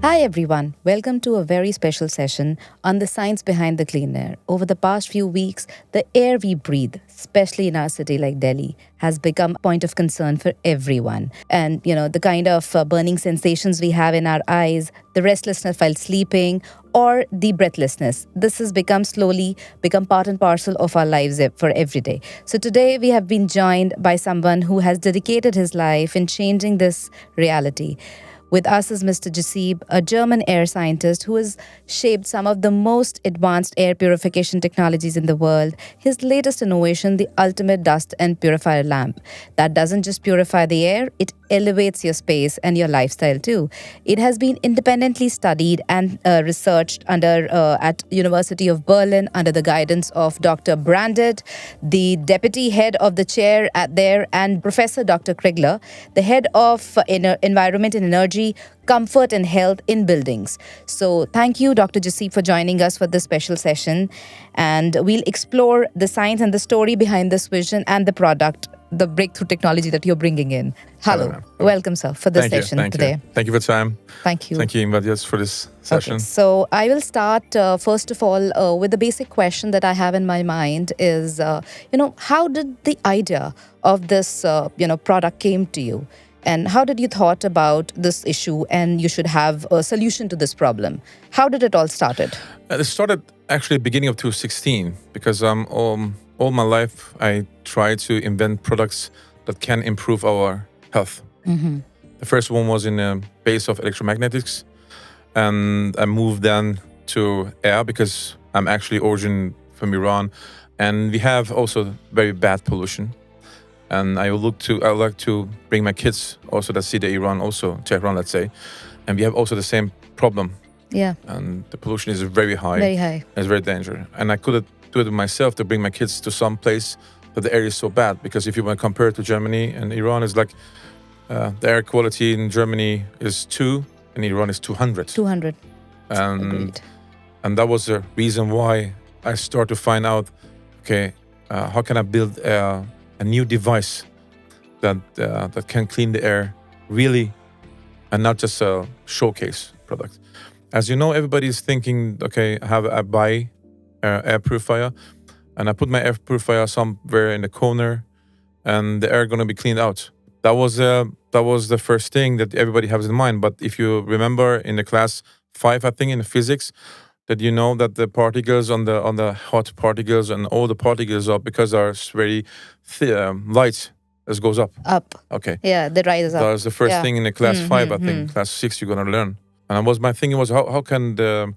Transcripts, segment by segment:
Hi everyone, welcome to a very special session on the science behind the clean air. Over the past few weeks, the air we breathe, especially in our city like Delhi, has become a point of concern for everyone. And the kind of burning sensations we have in our eyes, the restlessness while sleeping, or the breathlessness. This has slowly become part and parcel of our lives for every day. So today we have been joined by someone who has dedicated his life in changing this reality. With us is Mr. Jaseeb, a German air scientist who has shaped some of the most advanced air purification technologies in the world. His latest innovation, the ultimate dust and purifier lamp, that doesn't just purify the air, it elevates your space and your lifestyle too. It has been independently studied and researched at University of Berlin under the guidance of Dr. Brandt, the deputy head of the chair there, and Professor Dr. Krigler, the head of Environment and Energy, Comfort and Health in Buildings. So thank you, Dr. Jaseeb, for joining us for this special session. And we'll explore the science and the story behind this vision and the product, the breakthrough technology that you're bringing in. Hello. Welcome, sir, for this session today. Thank you for the time. Thank you. Thank you, Invadias, for this session. Okay, so I will start, first of all, with the basic question that I have in my mind is, how did the idea of this, product came to you? And how did you thought about this issue and you should have a solution to this problem? How did it all started? It started actually beginning of 2016 because all my life I tried to invent products that can improve our health. Mm-hmm. The first one was in the base of electromagnetics, and I moved then to air because I'm actually origin from Iran, and we have also very bad pollution. And I like to bring my kids also that see the Iran also, Tehran, let's say. And we have also the same problem. Yeah. And the pollution is very high. Very high. It's very dangerous. And I couldn't do it myself to bring my kids to some place that the air is so bad. Because if you want to compare it to Germany and Iran, is like the air quality in Germany is 2 and Iran is 200. 200. And that was the reason why I started to find out, how can I build a new device that can clean the air really, and not just a showcase product. As you know, everybody is thinking, I buy air purifier, and I put my air purifier somewhere in the corner, and the air gonna be cleaned out. That was the first thing that everybody has in mind. But if you remember in the class 5, I think in physics, that you know that the particles on the hot particles and all the particles up because are very light as goes up. Up. Okay. Yeah, the rise up. That was the first thing in the class 5, I think. Class 6 you're gonna learn. And my thinking was how can the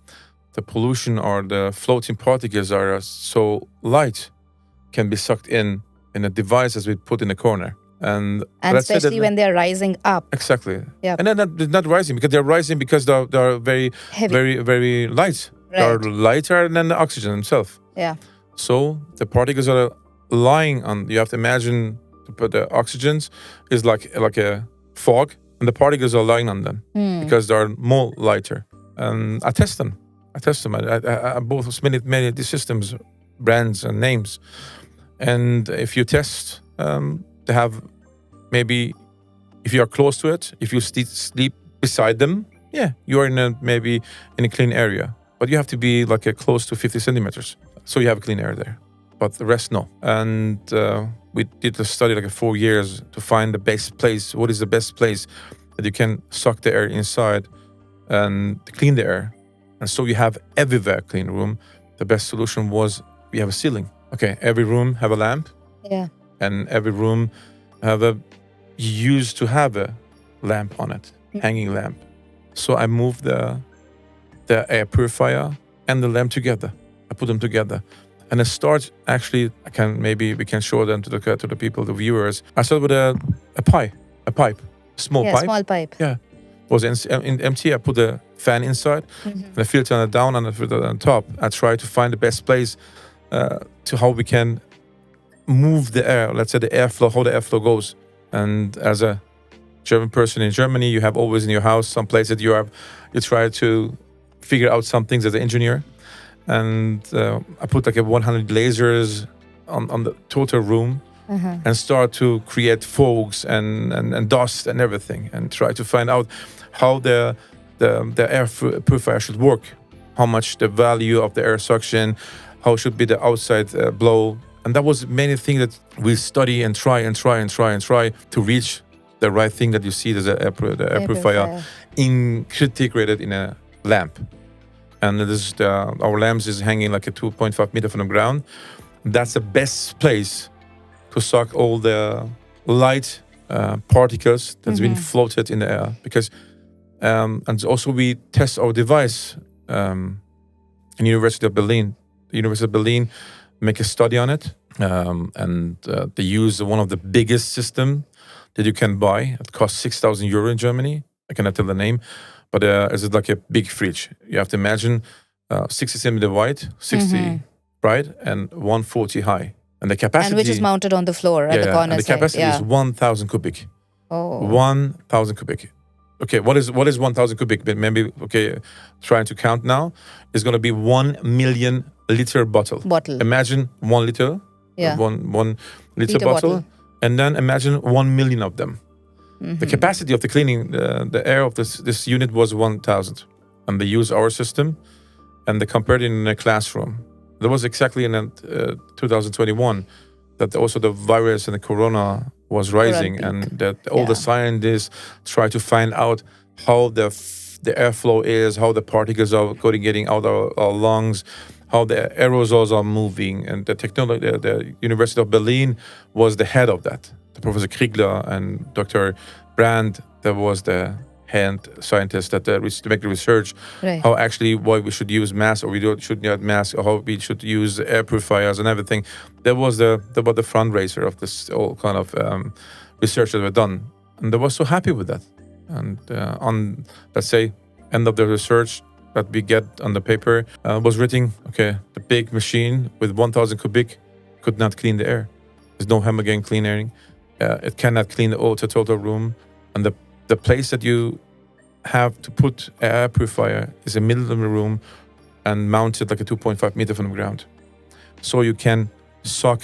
pollution or the floating particles are so light can be sucked in a device as we put in the corner. And especially when they're rising up. Exactly. Yeah. And then they're not rising because they're rising because they're very heavy, very, very light. Right. They're lighter than the oxygen itself. Yeah. So the particles are lying on. You have to imagine the oxygens is like a fog, and the particles are lying on them because they're more lighter. And I test them. I both many systems, brands and names. And if you test, they have maybe if you are close to it, if you sleep beside them, you are maybe in a clean area. But you have to be close to 50 centimeters. So you have clean air there. But the rest, no. And we did a study 4 years to find the best place. What is the best place that you can suck the air inside and clean the air? And so you have everywhere clean room. The best solution was we have a ceiling. Every room have a lamp. Yeah. And every room used to have a lamp on it, hanging lamp. So I moved the air purifier and the lamp together. I put them together. And I start actually, we can show them to the people, the viewers. I started with a pipe, small pipe. Yeah. It was empty. I put the fan inside, and the filter on the down and the filter on top. I try to find the best place to how we can move the air. Let's say the airflow, how the airflow goes. And as a German person in Germany, you have always in your house some place that you try to figure out some things as an engineer. And I put 100 lasers on the total room and start to create fogs and dust and everything, and try to find out how the the air purifier should work, how much the value of the air suction, how should be the outside blow. And that was many things that we study and try to reach the right thing that you see as the air purifier integrated in a lamp. And this is our lamps is hanging like a 2.5 meter from the ground. That's the best place to suck all the light particles that's been floated in the air. Because and also we test our device in University of Berlin. The University of Berlin make a study on it, and they use one of the biggest system that you can buy. It costs 6,000 euro in Germany. I cannot tell the name, but it's like a big fridge. You have to imagine 60 centimeter wide, 60 right, and 140 high. And the capacity, and which is mounted on the floor at the corner and the capacity side. is 1,000 cubic. Oh, 1,000 cubic. Okay, what is 1,000 cubic? Maybe trying to count now. It's going to be 1 million liter bottle. Imagine 1 liter. Yeah. One liter bottle, and then imagine 1 million of them. The capacity of the cleaning, the air of this unit was 1,000, and they use our system, and they compared it in a classroom. That was exactly in 2021 that also the virus and the corona was rising, and that all the scientists try to find out how the airflow is, how the particles are getting out of our lungs, how the aerosols are moving, and the technology. The University of Berlin was the head of that. The Professor Kriegler and Dr. Brand, that was the hand scientist that to make the research, how actually why we should use masks or should not mask, or how we should use air purifiers and everything. That was the fundraiser of this all kind of research that were done, and they were so happy with that. And on, let's say, end of the research that we get on the paper was written, okay, the big machine with 1,000 cubic could not clean the air. There's no homogeneous cleaning. It cannot clean the total room. And the place that you have to put an air purifier is in the middle of the room and mounted like a 2.5 meter from the ground. So you can suck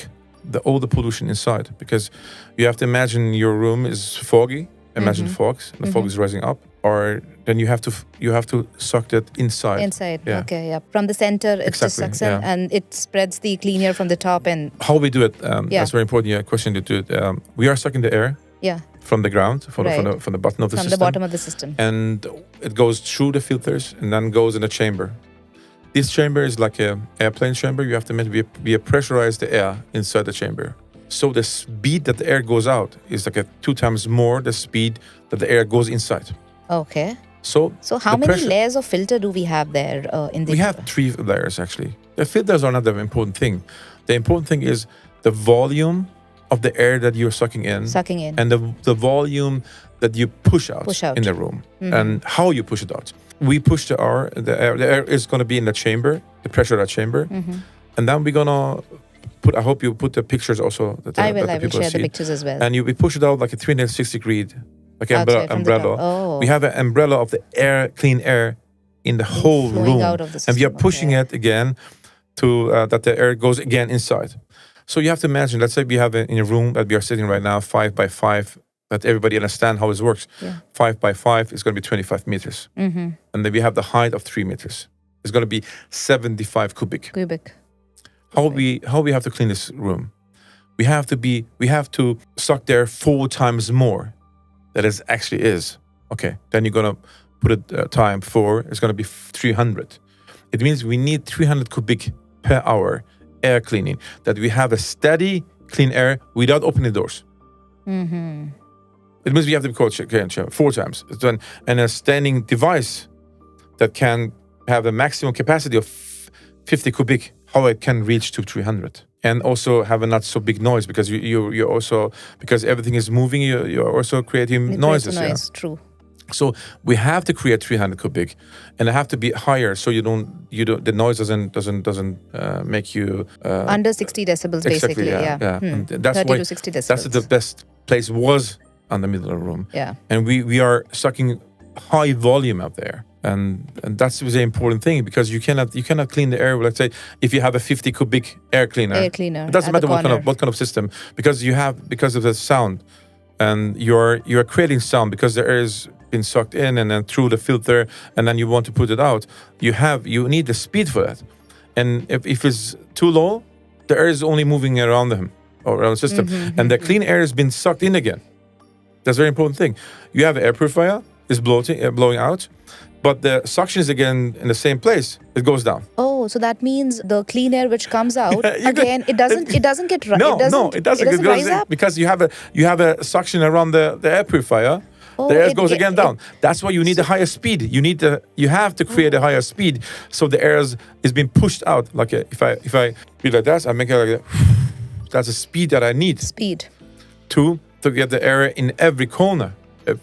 all the pollution inside, because you have to imagine your room is foggy. Imagine fogs. The fog is rising up, or then you have to suck that inside. Yeah. Okay, yeah. From the center, it just sucks in, and it spreads the clean air from the top. And how we do it? That's very important. Yeah, question to do it. We are sucking the air. Yeah. From the ground, from the bottom of the system. From the bottom of the system. And it goes through the filters and then goes in a chamber. This chamber is like an airplane chamber. You have to we pressurize the air inside the chamber. So the speed that the air goes out is like 2 times more the speed that the air goes inside. Okay. So how many layers of filter do we have there in the? We have 3 layers actually. The filters are not the important thing. The important thing is the volume of the air that you're sucking in, and the volume that you push out in the room, and how you push it out. We push the air. The air is going to be in the chamber, the pressure of that chamber, and then we're gonna put. I hope you put the pictures also. I will share the pictures as well. And we push it out like a 360 degree, like an umbrella. We have an umbrella of the air, clean air, in the whole room, out of the system, and we are pushing it again to that the air goes again inside. So you have to imagine, let's say we have in a room that we are sitting right now, 5 by 5, that everybody understand how this works. 5 by 5 is going to be 25 meters. And then we have the height of 3 meters. It's going to be 75 cubic. How we have to clean this room? We have to suck there 4 times more than it actually is. Okay, then you're going to put it time 4, it's going to be 300. It means we need 300 cubic per hour air cleaning, that we have a steady clean air without opening the doors. It means we have to be 4 times. And a standing device that can have a maximum capacity of 50 cubic, how it can reach to 300. And also have a not so big noise, because you're also, because everything is moving, you're also creating noises. True. So we have to create 300 cubic, and it have to be higher, so you don't the noise doesn't make you under 60 decibels exactly, basically. And that's 30 why to 60 decibels. That's the best place was on the middle of the room. Yeah. And we are sucking high volume up there, and that's the important thing, because you cannot clean the air. Let's say if you have a 50 cubic air cleaner. It doesn't matter what kind of system, because of the sound, and you're creating sound, because there is been sucked in and then through the filter, and then you want to put it out, you need the speed for that. And if it's too low, the air is only moving around them or around the system, and the clean air has been sucked in again. That's a very important thing. You have an air purifier, is blowing out, but the suction is again in the same place. It goes down. Oh, so that means the clean air which comes out again, it doesn't get No, it doesn't. It doesn't rise up because you have a suction around the air purifier. Oh, the air goes again down. That's why you need a higher speed. You have to create a higher speed, so the air is being pushed out. Like if I be like that, I make it like that. That's the speed that I need. Speed. To get the air in every corner.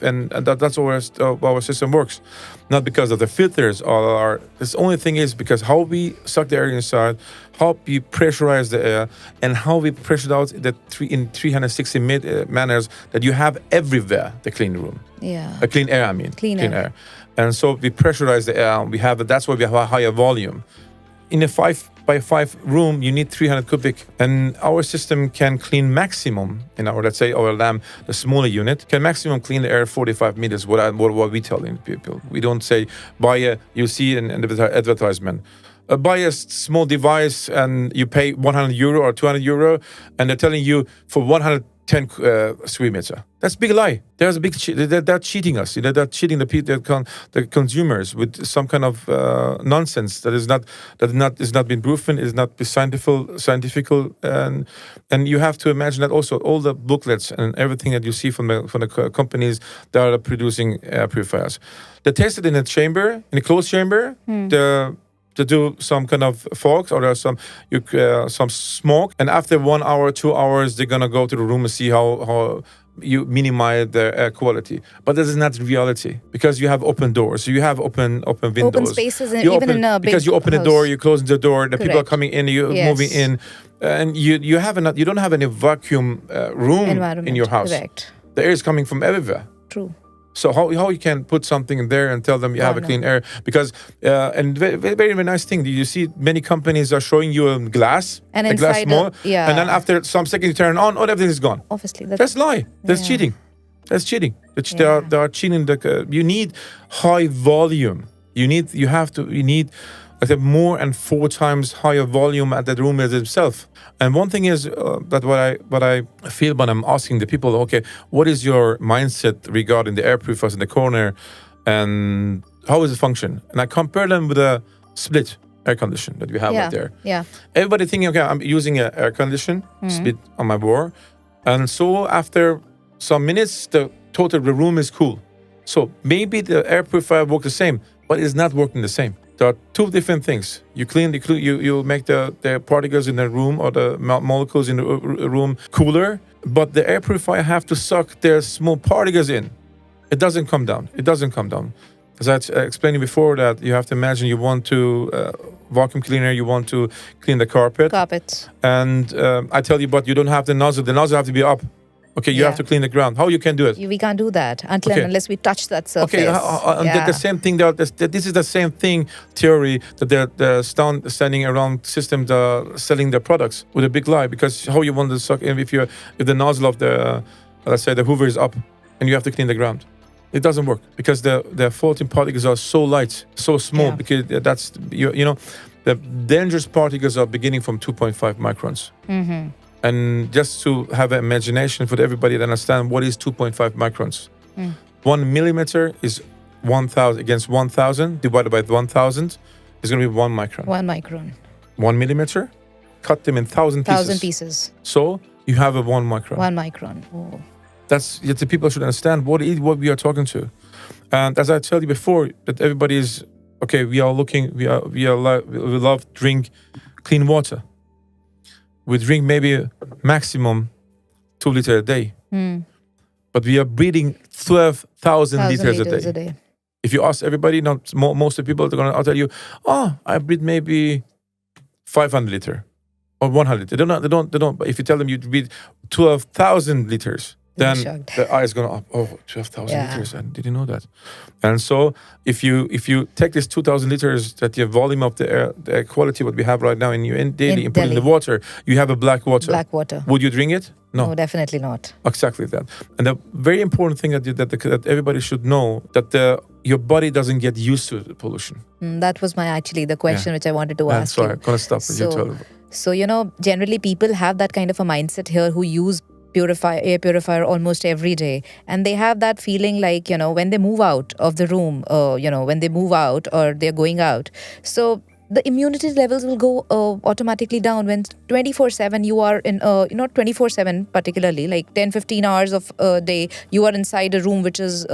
And that's how our system works. Not because of the filters the only thing is because how we suck the air inside, how we pressurize the air, and how we pressure out in 360 manners that you have everywhere, the clean room. Yeah. Clean air, I mean. Clean air. And so we pressurize the air, and that's why we have a higher volume. In a 5x5 room, you need 300 cubic, and our system can clean maximum in let's say our lamp, the smaller unit, can maximum clean the air 45 meters. What we telling people, we don't say you see in the advertisement, buy a small device and you pay €100 or €200, and they're telling you for 110 square meter. That's a big lie. There's a big they're cheating us. They're cheating the consumers with some kind of nonsense that is not been proven, is not scientific, and you have to imagine that also all the booklets and everything that you see from the companies that are producing air purifiers, they tested in a closed chamber. To do some kind of fog or there's some smoke, and after 1 hour, 2 hours, they're gonna go to the room and see how you minimize the air quality. But this is not reality, because you have open doors, you have open windows, open spaces, even in a big because you open house. the door, you close the door, the people are coming in, you're Yes. moving in, and you don't have any vacuum room in your house. Correct. The air is coming from everywhere. True. So how you can put something in there and tell them you have a clean air? Because and very, very, very nice thing. You see many companies are showing you a glass, and a glass inside more, yeah. and then after some seconds you turn on, everything is gone. Obviously, That's lie. That's cheating. That's cheating. They are cheating. You need high volume. You need like more and 4 times higher volume at that room as itself. And one thing is that what I feel when I'm asking the people, okay, what is your mindset regarding the air purifiers in the corner, and how does it function? And I compare them with a split air condition that we have right there. Yeah. Everybody thinking, okay, I'm using an air condition split on my wall, and so after some minutes, the room is cool. So maybe the air purifier works the same, but it's not working the same. There are 2 different things. You make the particles in the room or the molecules in the room cooler, but the air purifier have to suck their small particles in. It doesn't come down. As I explained before, that you have to imagine you want to vacuum cleaner, you want to clean the carpet. And I tell you, but you don't have the nozzle. The nozzle have to be up. Okay, you have to clean the ground. How you can do it? We can't do that unless we touch that surface. Okay, the same thing. This is the same thing theory that they're standing around systems selling their products with a big lie. Because how you want to suck in if the nozzle of the let's say the Hoover is up and you have to clean the ground, it doesn't work because the floating particles are so light, so small. Because that's the dangerous particles are beginning from 2.5 microns. Mm-hmm. And just to have an imagination for everybody to understand what is 2.5 microns. 1 millimeter is 1,000 against 1,000 divided by 1,000 is going to be 1 micron. 1 micron. 1 millimeter, cut them in 1,000 pieces. 1,000 pieces. So you have a 1 micron. 1 micron. Oh. That's the people should understand what we are talking to. And as I told you before, that everybody is okay. We love drink clean water. We drink maybe maximum 2 liters a day. But we are breathing 12,000 liters a day. If you ask everybody, most of the people are going to tell you, I breathe maybe 500 liters or 100. They don't. But if you tell them you breathe 12,000 liters, then shocked. the eye is going to up. Oh, 12,000 Yeah. liters. And did you know that? And so if you take this 2,000 liters, that the volume of the air quality what we have right now in daily, In and put it in the Delhi. water, you have a black water. Black water. Would you drink it? No, definitely not. Exactly that. And the very important thing that everybody should know, that your body doesn't get used to the pollution. That was the question which I wanted to ask sorry, you. I'm going to stop with you. Tell. So, generally people have that kind of a mindset here who use air purifier almost every day. And they have that feeling like, when they move out of the room, when they move out or they're going out. So the immunity levels will go automatically down when 24/7 you are in, not 24/7 particularly, like 10-15 hours of a day, you are inside a room which is,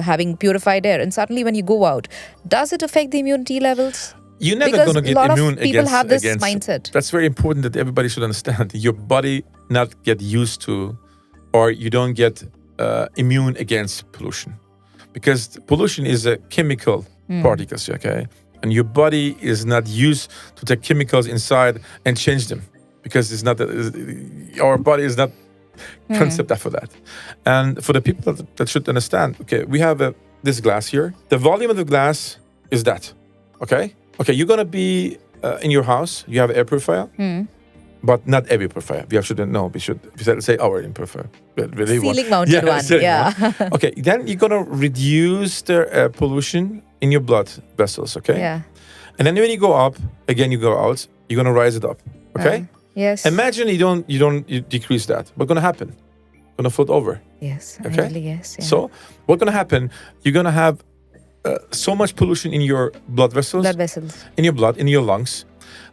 having purified air. And suddenly when you go out, does it affect the immunity levels? You're never Because going to a get lot of immune people have this against mindset. That's very important that everybody should understand. Your body not get used to, or you don't get immune against pollution, because pollution is a chemical particles. Okay, and your body is not used to take chemicals inside and change them, because it's not our body is not concept for that. And for the people that should understand, okay, we have this glass here. The volume of the glass is that. Okay, you're gonna be in your house. You have an air purifier, but not every purifier. We shouldn't know. We should say our air purifier. Ceiling mounted one. Yeah. Okay, then you're gonna reduce the pollution in your blood vessels. Okay. Yeah. And then when you go up, again you go out. You're gonna rise it up. Okay. Yes. Imagine you decrease that. What's gonna happen? Gonna float over. Yes. Okay. Really, yes. Yeah. So what's gonna happen? You're gonna have so much pollution in your blood vessels, in your blood, in your lungs,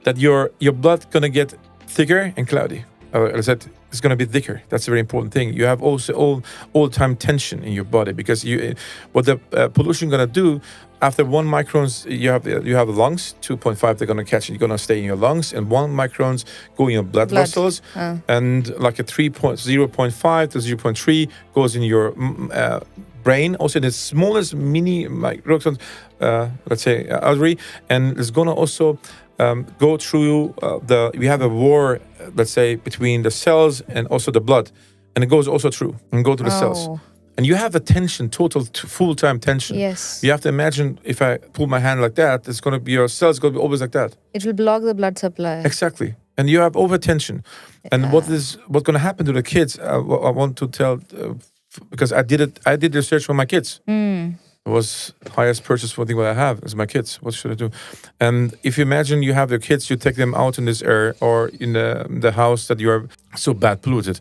that your blood gonna get thicker and cloudy. I said it's gonna be thicker. That's a very important thing. You have also all time tension in your body, because what the pollution gonna do after 1 microns, you have the lungs 2.5. They're gonna catch it. You're gonna stay in your lungs, and 1 microns go in your blood vessels, and like a 0.5 to 0.3 goes in your brain, also the smallest mini microns, let's say artery, and it's gonna also go through we have a war, let's say, between the cells and also the blood, and it goes also through and go to the cells, and you have a tension, total full-time tension. Yes. You have to imagine, if I pull my hand like that, it's gonna be, your cells gonna be always like that. It will block the blood supply. Exactly. And you have overtension. And what's gonna happen to the kids? I want to tell. Because I did research for my kids. It was highest purchase for thing what I have is my kids. What should I do? And if you imagine you have your kids, you take them out in this air or in the house that you are so bad polluted,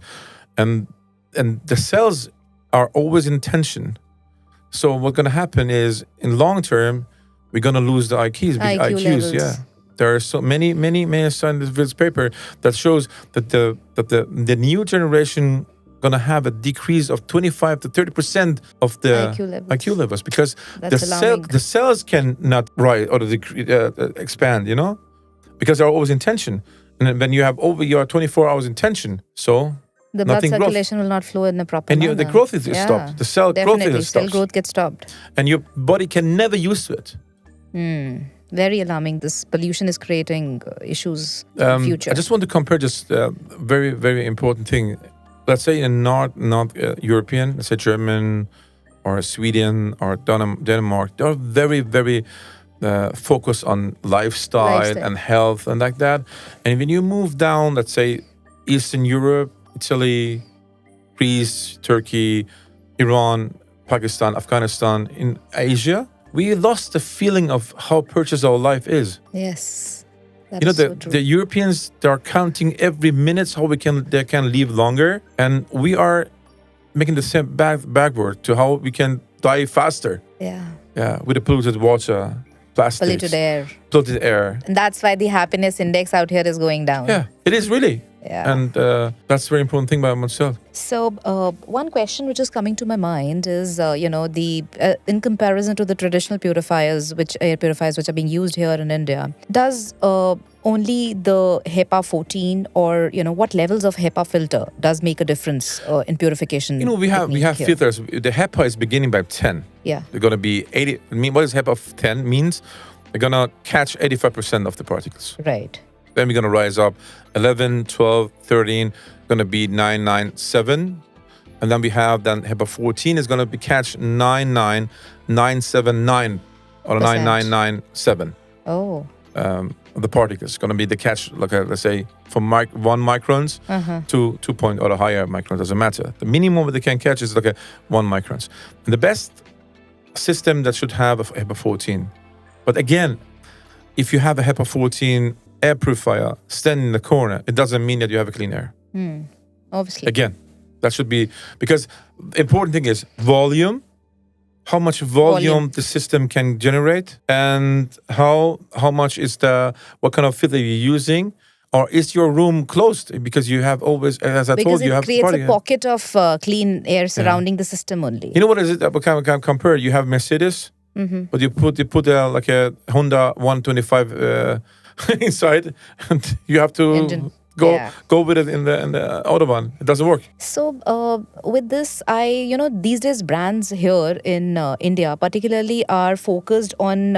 and the cells are always in tension. So what's gonna happen is, in long term, we're gonna lose the IQs. IQ levels. Yeah. There are so many studies in this paper that shows that the new generation gonna have a decrease of 25 to 30% of the IQ levels, because the cells cannot rise or expand, because they're always in tension. And when you are 24 hours in tension, so the blood circulation will not flow in the proper manner. And the growth is stopped. The cell growth is stopped. Cell growth gets stopped. And your body can never use to it. Very alarming. This pollution is creating issues in the future. I just want to compare just a very, very important thing. Let's say in North European, let's say German or Sweden or Denmark, they're very, very focused on lifestyle and health and like that. And when you move down, let's say Eastern Europe, Italy, Greece, Turkey, Iran, Pakistan, Afghanistan, in Asia, we lost the feeling of how precious our life is. Yes. That's so true. The Europeans, they are counting every minute how they can live longer, and we are making the same backward to how we can die faster. Yeah, with the polluted water, plastics, polluted air. And that's why the happiness index out here is going down. Yeah, it is really. Yeah. And that's a very important thing by myself. So one question which is coming to my mind is, in comparison to the traditional air purifiers which are being used here in India, does only the HEPA 14 or, what levels of HEPA filter does make a difference in purification? We have filters. The HEPA is beginning by 10. Yeah. They're going to be 80. What is HEPA 10 means? They're going to catch 85% of the particles. Right. Then we're going to rise up 11, 12, 13, going to be 9, 9, 7. And then we have HEPA 14 is going to be catch 99979 or 9997. Oh. The particles. It's going to be the catch, like let's say, from 1 microns to 2 point or higher microns, doesn't matter. The minimum they can catch is like 1 microns. And the best system that should have a HEPA 14. But again, if you have a HEPA 14 air purifier standing in the corner, it doesn't mean that you have a clean air. Obviously. Again, that should be, because the important thing is volume, how much volume the system can generate, and how much is what kind of filter you're using, or is your room closed? Because you have always, as I told you, have creates a pocket of clean air surrounding the system only. You know what is it? We can compare. You have Mercedes, but you put like a Honda 125 inside, and you have to Engine. Go with it in the Autobahn. It doesn't work. So with this, these days brands here in India particularly are focused on,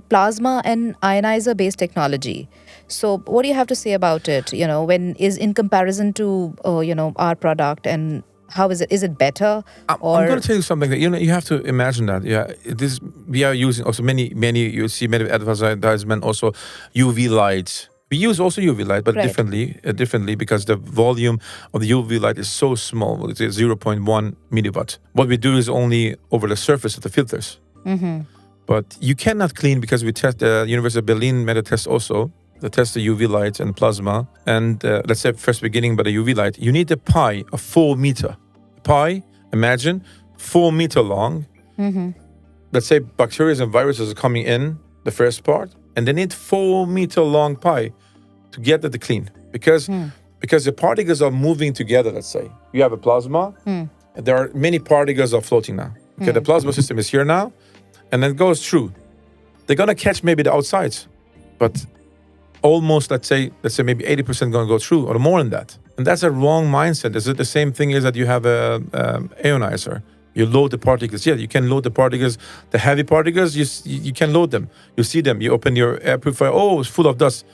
plasma and ionizer based technology. So what do you have to say about it? When is in comparison to, our product, and how is it? Is it better? I'm going to tell you something that, you have to imagine that. Yeah, we are using also many, you see many advertisement, also UV lights. We use also UV light, but differently because the volume of the UV light is so small. It's 0.1 milliwatt. What we do is only over the surface of the filters. But you cannot clean, because we test, the University of Berlin made a test also. They test the UV light and plasma. And let's say first beginning by the UV light, you need a pi of 4 meter. Pi, imagine, 4 meter long. Let's say bacteria and viruses are coming in, the first part, and they need 4 meter long pi to get it clean, because the particles are moving together. Let's say you have a plasma, and there are many particles are floating now. Okay, the plasma system is here now, and then it goes through. They're gonna catch maybe the outsides, but almost let's say maybe 80% gonna go through, or more than that. And that's a wrong mindset. Is it the same thing as that you have a ionizer? You load the particles. Yeah, you can load the particles. The heavy particles, you can load them. You see them. You open your air purifier. Oh, it's full of dust.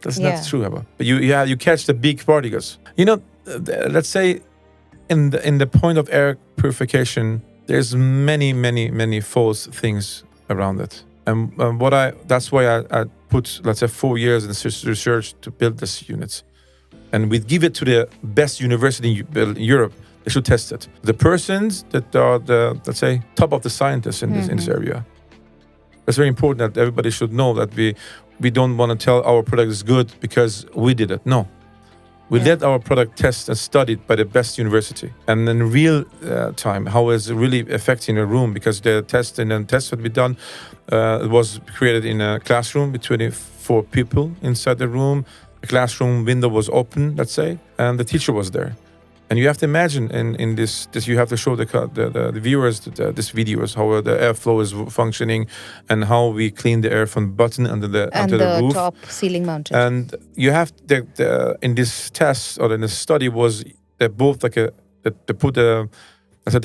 That's not true, Heba. But you catch the big particles. Let's say in the point of air purification, there's many false things around it. And that's why I put, let's say, 4 years in research to build these units. And we give it to the best university in Europe. They should test it. The persons that are let's say, top of the scientists in this area. It's very important that everybody should know that we don't want to tell our product is good because we did it. No. We let our product test and studied by the best university. And in real time, how is it really affecting a room? Because the test that we done, it was created in a classroom with 24 people inside the room. The classroom window was open, let's say, and the teacher was there. And you have to imagine in this you have to show the viewers this videos how the airflow is functioning, and how we clean the air from the button under the roof. Top ceiling mounted. And you have in this test or in this study was they both they put the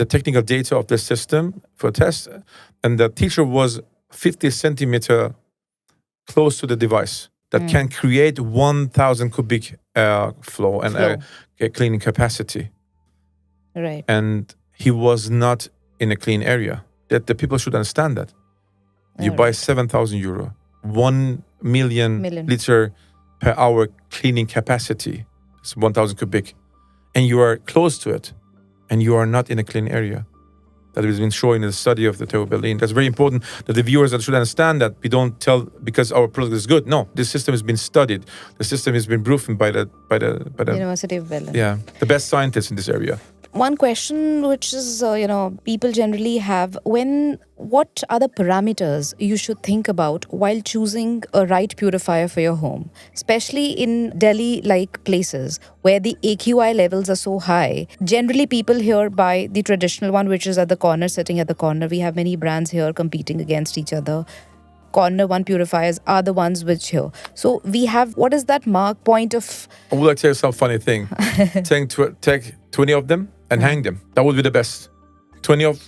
technical data of the system for a test, and the teacher was 50 centimeter close to the device that can create 1,000 cubic flow and cleaning capacity. Right. And he was not in a clean area. That the people should understand that. You buy 7,000 euro, 1 million liter per hour cleaning capacity. It's 1,000 cubic. And you are close to it. And you are not in a clean area. That has been shown in the study of the TU Berlin. That's very important that the viewers should understand that we don't tell because our product is good. No, this system has been studied. The system has been proven by the University of Berlin. Yeah, the best scientists in this area. One question which is, people generally have, what are the parameters you should think about while choosing a right purifier for your home? Especially in Delhi-like places where the AQI levels are so high. Generally, people here buy the traditional one, which is at the corner, sitting at the corner. We have many brands here competing against each other. Corner one purifiers are the ones which here. So we have, what is that mark point of... I would like to tell you some funny thing. Take 20 of them and hang them. That would be the best. 20 of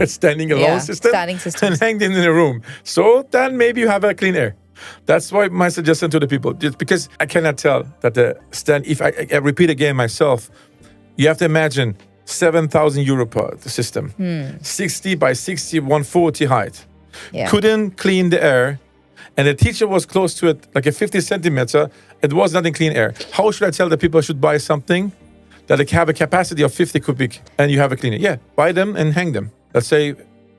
standing alone system and hang them in a room. So then maybe you have a clean air. That's why my suggestion to the people, just because I cannot tell that the stand, if I repeat again myself, you have to imagine 7,000 euro per system. 60 by 60, 140 height. Yeah. Couldn't clean the air. And the teacher was close to it, like a 50 centimeter. It was not in clean air. How should I tell the people should buy something that have a capacity of 50 cubic and you have a cleaner? Yeah, buy them and hang them. Let's say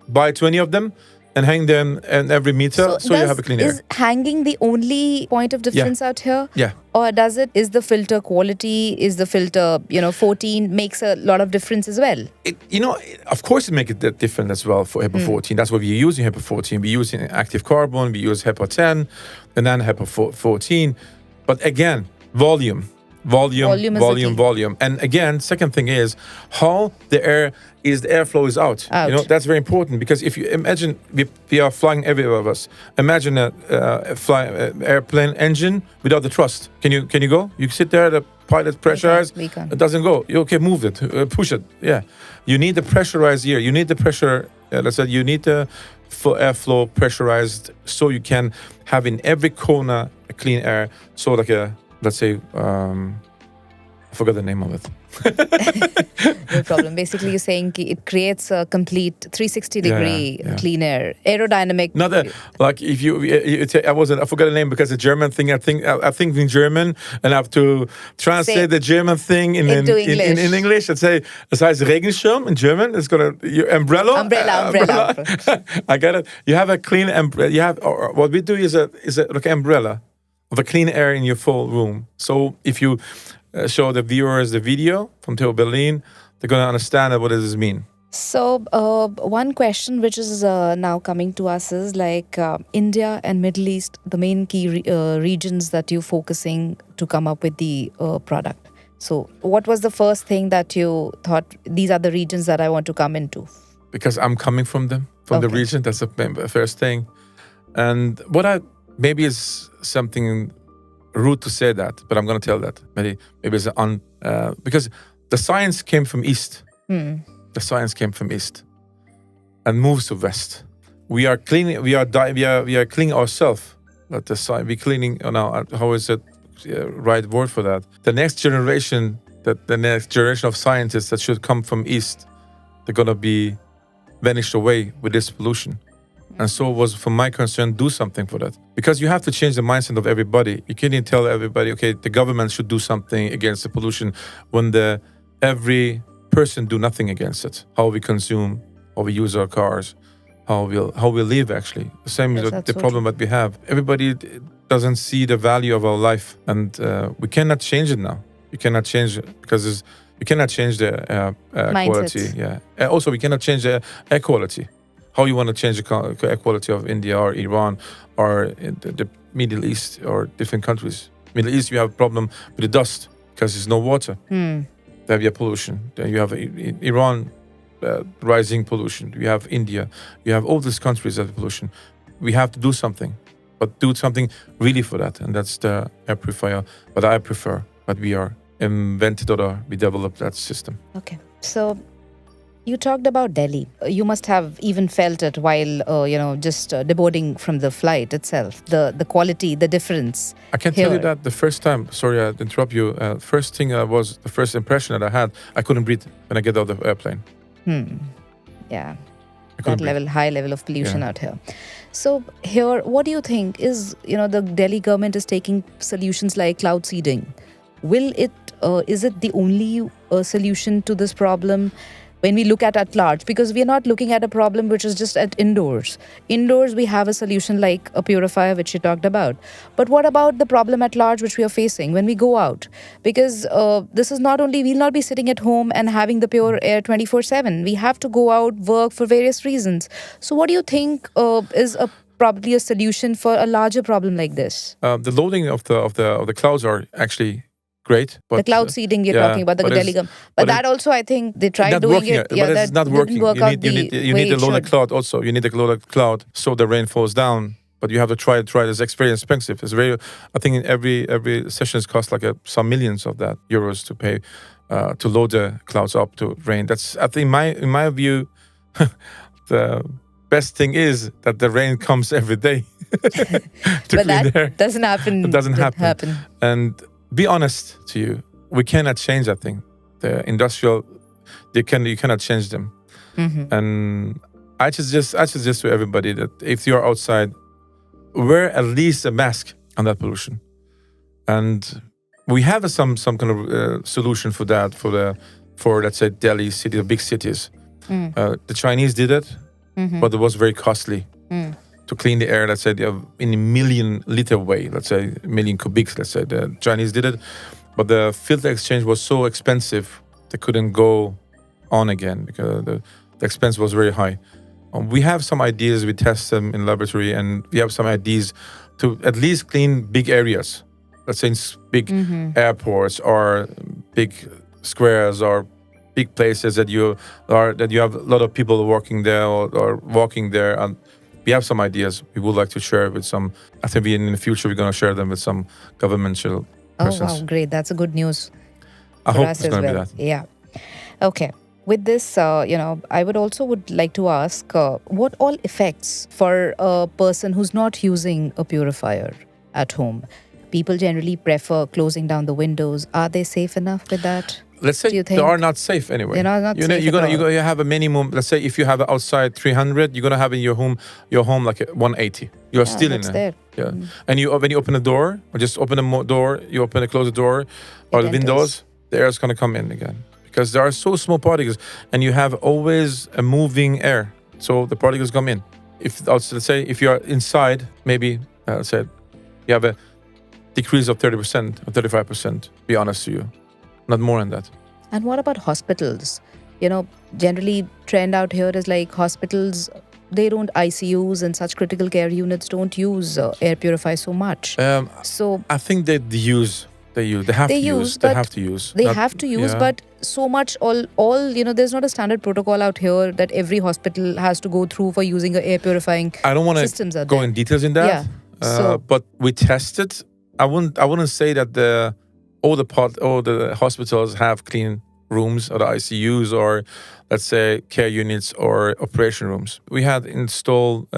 buy 20 of them and hang them in every meter so you have a clean air. Is hanging the only point of difference out here? Yeah. Or is the filter quality, is the filter, 14 makes a lot of difference as well? Of course it makes it different as well for HEPA 14. That's what we're using HEPA 14. We're using active carbon, we use HEPA 10, and then HEPA 14. But again, volume. And again, second thing is how the airflow is out. That's very important, because if you imagine we are flying everywhere of us. Imagine a airplane engine without the thrust. Can you go? You sit there, the pilot pressurized. We can't. It doesn't go. Okay, move it, push it. Yeah, you need the pressurized air. You need the pressure. Let's say you need the airflow pressurized, so you can have in every corner a clean air. So like let's say, I forgot the name of it. No problem. Basically, you're saying it creates a complete 360-degree clean air, aerodynamic. Not like if I forgot the name because the German thing. I think in German, and I have to translate the German thing in English. Let's say das heißt Regenschirm in German. It's gonna umbrella. Umbrella. I got it. You have a clean umbrella. You have what we do is like an umbrella of a clean air in your full room. So if you show the viewers the video from TU Berlin, they're going to understand what does this mean. So one question which is now coming to us is like India and Middle East, the main key regions that you're focusing to come up with the product. So what was the first thing that you thought, these are the regions that I want to come into? Because I'm coming from the region. That's the first thing. And maybe it's something rude to say that, but I'm going to tell that. Maybe it's because the science came from East. The science came from East and moves to West. We are cleaning. We are cleaning ourselves. But we're cleaning. How is it? Right word for that? The next generation of scientists that should come from East, they're going to be vanished away with this pollution. And so it was, from my concern, do something for that. Because you have to change the mindset of everybody. You can't tell everybody, okay, the government should do something against the pollution when every person do nothing against it. How we consume, how we use our cars, how we live, actually. The same is the problem that we have. Everybody doesn't see the value of our life. And we cannot change it now. You cannot change it because you cannot change the quality. Yeah. Also, we cannot change the air quality. How you want to change the air quality of India or Iran or the Middle East or different countries. Middle East, you have a problem with the dust because there's no water. There you have pollution. Then you have Iran, rising pollution. You have India. You have all these countries that have pollution. We have to do something, but do something really for that. And that's the air purifier. But I prefer that we are invented or we developed that system. Okay. So you talked about Delhi. You must have even felt it while, just deboarding from the flight itself. The quality, the difference. I can tell you that the first time, sorry, I interrupt you. First thing was the first impression that I had, I couldn't breathe when I get out of the airplane. Yeah. High level of pollution out here. So here, what do you think is, the Delhi government is taking solutions like cloud seeding. Is it the only solution to this problem? When we look at large, because we are not looking at a problem which is just at indoors. Indoors, we have a solution like a purifier, which you talked about. But what about the problem at large, which we are facing when we go out? Because this is not only, we'll not be sitting at home and having the pure air 24/7. We have to go out, work for various reasons. So what do you think is probably a solution for a larger problem like this? The loading of the clouds are actually great. But, the cloud seeding you're talking about, the Delhi government. But that also, I think, they tried doing it. But it's not working. You need the loaded cloud also. You need the loaded cloud so the rain falls down. But you have to try it. It's very expensive. It's very. I think in every sessions cost like some millions of that euros to pay to load the clouds up to rain. That's, I think, in my view, the best thing is that the rain comes every day. But that doesn't happen. It doesn't happen. And be honest to you, we cannot change that thing. The industrial, you cannot change them. And I suggest to everybody that if you're outside, wear at least a mask on that pollution. And we have some kind of solution for that for let's say Delhi city, the big cities. The Chinese did it, but it was very costly to clean the air. Let's say in a million liter way, let's say a million cubics. Let's say the Chinese did it, but the filter exchange was so expensive they couldn't go on again because the expense was very high. We have some ideas. We test them in laboratory, and we have some ideas to at least clean big areas. Let's say in big airports or big squares or big places that you have a lot of people working there or walking there. And we have some ideas we would like to share with some. I think in the future we're going to share them with some governmental persons. Oh wow, great! That's a good news. I For hope us it's as going to well. be that. Yeah. Okay. With this, I would like to ask, what all effects for a person who's not using a purifier at home? People generally prefer closing down the windows. Are they safe enough with that? Let's Do say you they think? are not safe anyway. They're not you safe you're at gonna all. you have a minimum. Let's say if you have outside 300, you're gonna have in your home like a 180. You're still in that's there. there. Yeah. And when you open the door, or just open the door, you close the door, or It the windows, the air is gonna come in again because there are so small particles, and you have always a moving air, so the particles come in. If let's say if you are inside, maybe let's say you have a decrease of 30% or 35%. Be honest to you, not more than that. And what about hospitals? Generally trend out here is like hospitals, they don't, ICUs and such critical care units don't use air purify so much. So I think they use. They have They to use. use, They but have to use. they Not- have to use, yeah. but so much all there's not a standard protocol out here that every hospital has to go through for using a air purifying I don't want systems to out go there. in details in that. Yeah. So- But we tested. I wouldn't say that all the hospitals have clean rooms or the ICUs or let's say care units or operation rooms. We had installed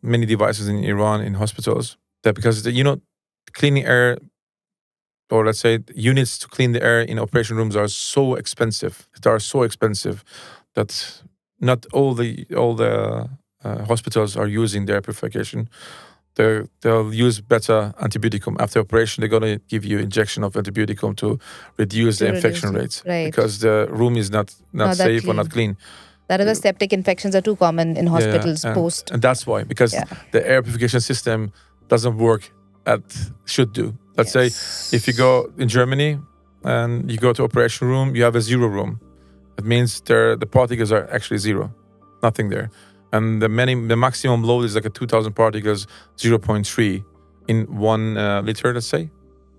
many devices in Iran in hospitals that because cleaning air or let's say units to clean the air in operation rooms are so expensive. They are so expensive that not all the hospitals are using their purification. They'll use better antibioticum after operation. They're going to give you injection of antibioticum to reduce the infection rates because the room is not safe or not clean. That is why septic infections are too common in hospitals post. And that's why, because the air purification system doesn't work as should do. Let's say if you go in Germany and you go to operation room, you have a zero room. That means the particles are actually zero, nothing there. And the maximum load is like a 2,000 particles, 0.3 in 1 liter, let's say.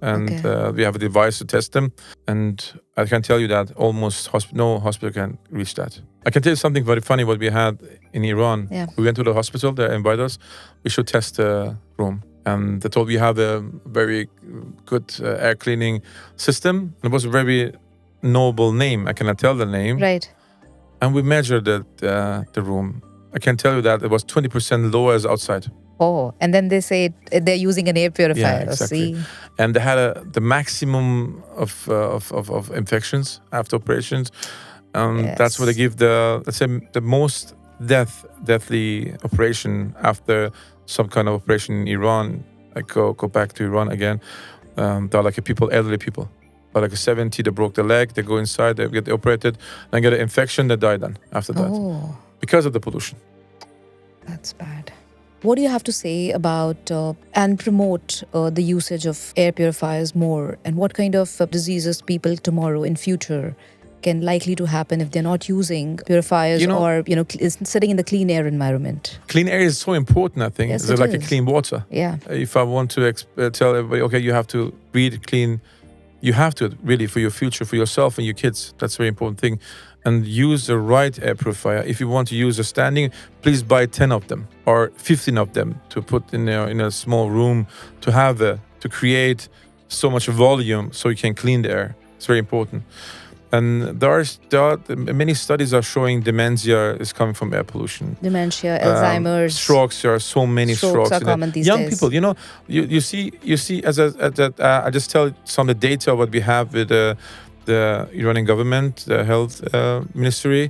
And we have a device to test them. And I can tell you that almost no hospital can reach that. I can tell you something very funny what we had in Iran. Yeah. We went to the hospital, they invited us. We should test the room. And they told we have a very good air cleaning system. It was a very noble name. I cannot tell the name. Right. And we measured the room. I can tell you that it was 20% lower as outside. Oh, and then they say they're using an air purifier. Yeah, exactly. See? And they had the maximum of infections after operations. That's what they give the most deathly operation after some kind of operation in Iran. I go back to Iran again. They're like elderly people. But like a 70, they broke the leg, they go inside, they get operated, then get an infection, they die then after that. Oh. Because of the pollution. That's bad. What do you have to say about and promote the usage of air purifiers more? And what kind of diseases people tomorrow in future can likely to happen if they're not using purifiers or sitting in the clean air environment? Clean air is so important, I think. Yes, It's like is. a clean water. Yeah. If I want to tell everybody, okay, you have to breathe clean. You have to really for your future, for yourself and your kids. That's a very important thing. And use the right air purifier. If you want to use a standing, please buy 10 of them or 15 of them to put in a small room to create so much volume so you can clean the air. It's very important. And there are many studies are showing dementia is coming from air pollution. Dementia, Alzheimer's, strokes. There are so many strokes. are common these young days. people. You see. I just tell some of the data what we have with the the Iranian government, the health ministry.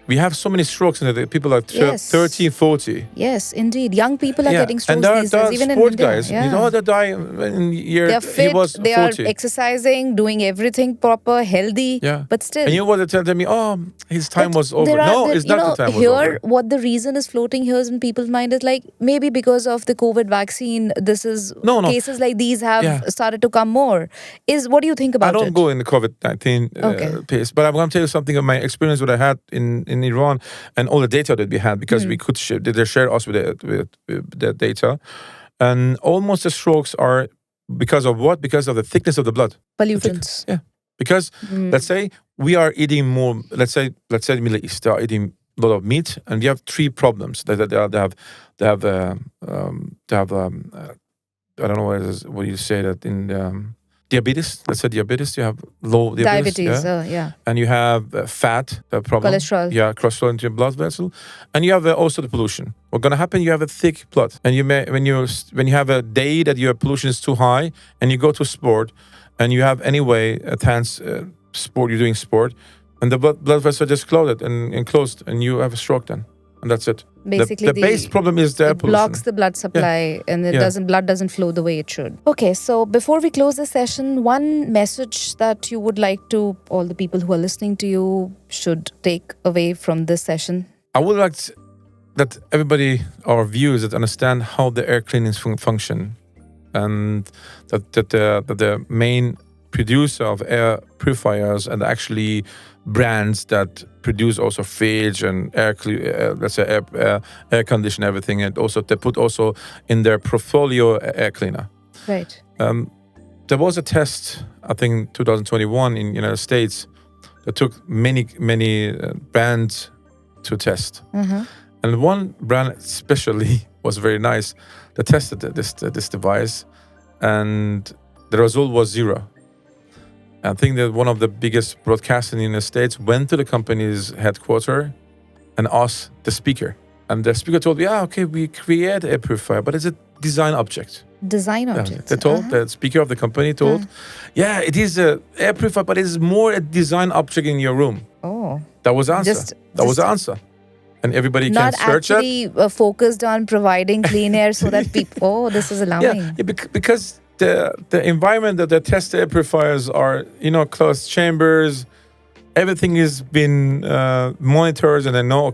We have so many strokes in it. People are 30, 40. Yes, indeed. Young people are getting strokes and there these are days, even in sport India. guys. They die in year. They're fit, he was they 40. are exercising, doing everything proper, healthy. Yeah. But still. And you know what they tell me? Oh, his time was over. It's you not know, the time here, was over. what the reason is floating here in people's mind is like, maybe because of the COVID vaccine, this is cases like these have started to come more. What do you think about it? I don't go in the COVID-19 pace, but I'm going to tell you something of my experience what I had in Iran and all the data that we had, because we could they share us with the data. And almost the strokes are because of what? Because of the thickness of the blood. Pollutants. Yeah. Because let's say we are eating more, let's say the Middle East, they are eating a lot of meat, and we have three problems. They have I don't know what you say that in diabetes. Let's say diabetes. You have low diabetes. And you have fat problem. Cholesterol. Yeah, cholesterol into your blood vessel, and you have also the pollution. What's gonna happen? You have a thick blood, and when you have a day that your pollution is too high, and you go to sport, and you have anyway sport. You're doing sport, and the blood vessel just closed and enclosed, and you have a stroke then, and that's it. Basically, the base problem is the pollution. Blocks the blood supply, and blood doesn't flow the way it should. Okay, so before we close the session, one message that you would like to all the people who are listening to you should take away from this session. I would like that everybody, our viewers, that understand how the air cleaning function, and that the main producer of air purifiers and actually brands that produce also fridge and air condition everything, and also they put also in their portfolio air cleaner. Right. There was a test, I think 2021 in United States, that took many brands to test, and one brand especially was very nice. They tested this device, and the result was 0. I think that one of the biggest broadcasting in the States went to the company's headquarters and asked the speaker. And the speaker told me, we create a purifier, but it's a design object. Design object. They told, the speaker of the company told, it is a air purifier, but it is more a design object in your room. Oh. That was the answer. That was the answer. And everybody can search it. Not actually focused on providing clean air so that people, this is alarming. Yeah, because the environment that the test air purifiers are, closed chambers, everything is been monitored, and they know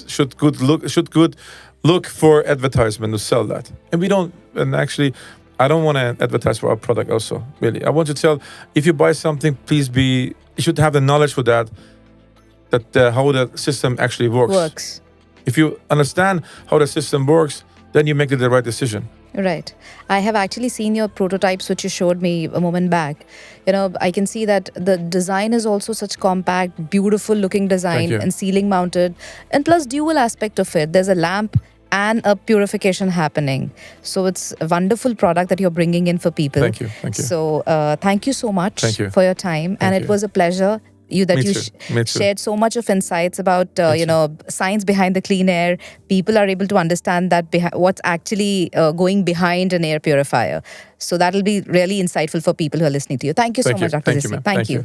should good look for advertisement to sell that. And we don't. And actually, I don't want to advertise for our product. Also, really, I want to tell, if you buy something, please you should have the knowledge for that how the system actually works. If you understand how the system works, then you make the right decision. Right. I have actually seen your prototypes, which you showed me a moment back. I can see that the design is also such compact, beautiful looking design, and ceiling mounted, and plus dual aspect of it. There's a lamp and a purification happening. So it's a wonderful product that you're bringing in for people. Thank you. So thank you so much for your time. And it was a pleasure. You shared so much of insights about science behind the clean air. People are able to understand that what's actually going behind an air purifier. So that'll be really insightful for people who are listening to you. Thank you so much, Dr. Jaseeb. Thank you.